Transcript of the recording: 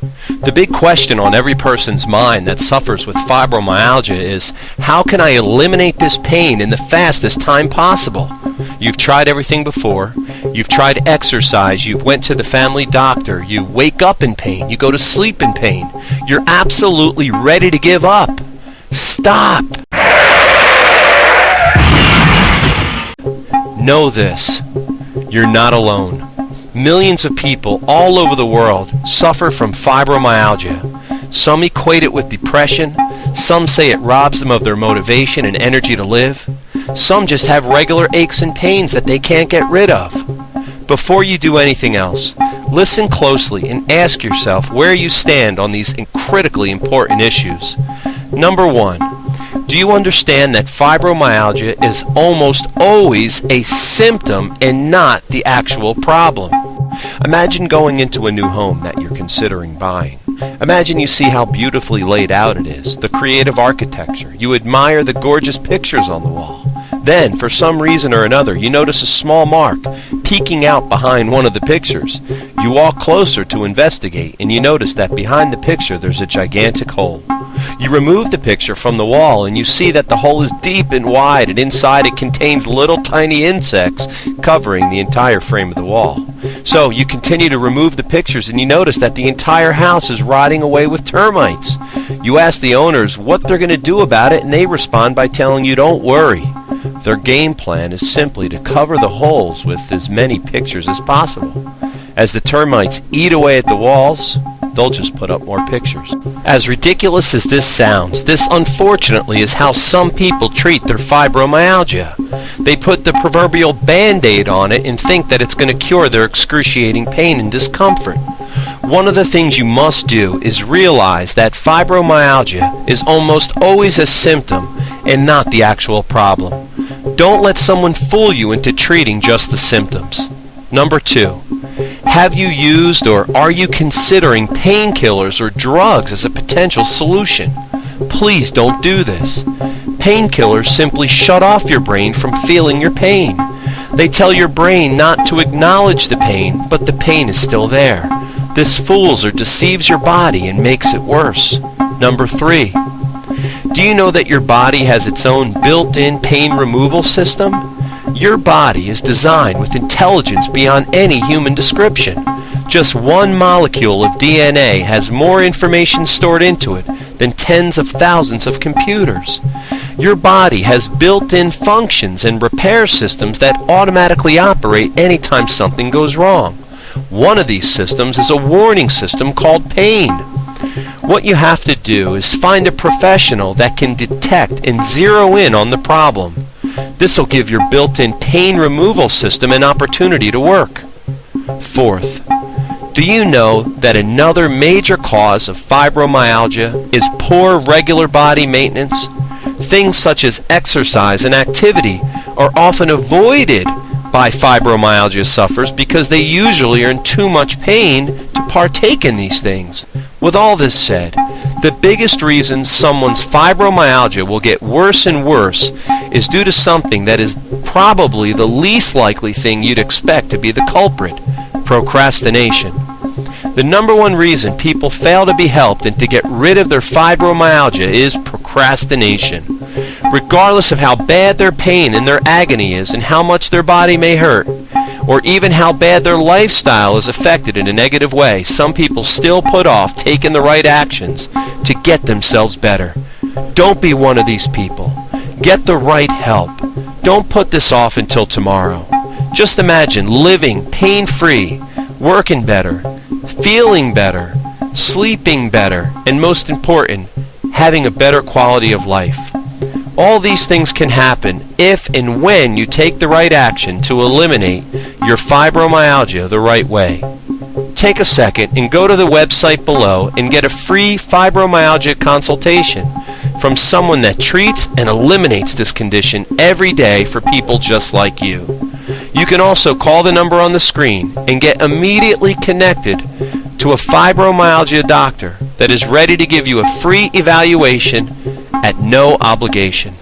The big question on every person's mind that suffers with fibromyalgia is, how can I eliminate this pain in the fastest time possible? You've tried everything before. You've tried exercise. You went to the family doctor. You wake up in pain. You go to sleep in pain. You're absolutely ready to give up. Stop! Know this. You're not alone. Millions of people all over the world suffer from fibromyalgia. Some equate it with depression. Some say it robs them of their motivation and energy to live. Some just have regular aches and pains that they can't get rid of. Before you do anything else, listen closely and ask yourself where you stand on these critically important issues. Number 1. Do you understand that fibromyalgia is almost always a symptom and not the actual problem? Imagine going into a new home that you're considering buying. Imagine you see how beautifully laid out it is, the creative architecture. You admire the gorgeous pictures on the wall. Then, for some reason or another, you notice a small mark peeking out behind one of the pictures. You walk closer to investigate, and you notice that behind the picture there's a gigantic hole. You remove the picture from the wall, and you see that the hole is deep and wide, and inside it contains little tiny insects covering the entire frame of the wall. So you continue to remove the pictures, and you notice that the entire house is rotting away with termites. You ask the owners what they're going to do about it, and they respond by telling you, don't worry. Their game plan is simply to cover the holes with as many pictures as possible. As the termites eat away at the walls, they'll just put up more pictures. As ridiculous as this sounds, this unfortunately is how some people treat their fibromyalgia. They put the proverbial Band-Aid on it and think that it's going to cure their excruciating pain and discomfort. One of the things you must do is realize that fibromyalgia is almost always a symptom and not the actual problem. Don't let someone fool you into treating just the symptoms. Number 2. Have you used or are you considering painkillers or drugs as a potential solution? Please don't do this. Painkillers simply shut off your brain from feeling your pain. They tell your brain not to acknowledge the pain, but the pain is still there. This fools or deceives your body and makes it worse. Number 3. Do you know that your body has its own built-in pain removal system? Your body is designed with intelligence beyond any human description. Just one molecule of DNA has more information stored into it than tens of thousands of computers. Your body has built-in functions and repair systems that automatically operate anytime something goes wrong. One of these systems is a warning system called pain. What you have to do is find a professional that can detect and zero in on the problem. This will give your built-in pain removal system an opportunity to work. 4th, do you know that another major cause of fibromyalgia is poor regular body maintenance? Things such as exercise and activity are often avoided by fibromyalgia sufferers because they usually are in too much pain to partake in these things. With all this said, the biggest reason someone's fibromyalgia will get worse and worse is due to something that is probably the least likely thing you'd expect to be the culprit: procrastination. The number one reason people fail to be helped and to get rid of their fibromyalgia is procrastination. Regardless of how bad their pain and their agony is and how much their body may hurt, or even how bad their lifestyle is affected in a negative way, some people still put off taking the right actions to get themselves better. Don't be one of these people. Get the right help. Don't put this off until tomorrow. Just imagine living pain-free, working better, feeling better, sleeping better, and most important, having a better quality of life. All these things can happen if and when you take the right action to eliminate your fibromyalgia the right way. Take a second and go to the website below and get a free fibromyalgia consultation from someone that treats and eliminates this condition every day for people just like you. You can also call the number on the screen and get immediately connected to a fibromyalgia doctor that is ready to give you a free evaluation at no obligation.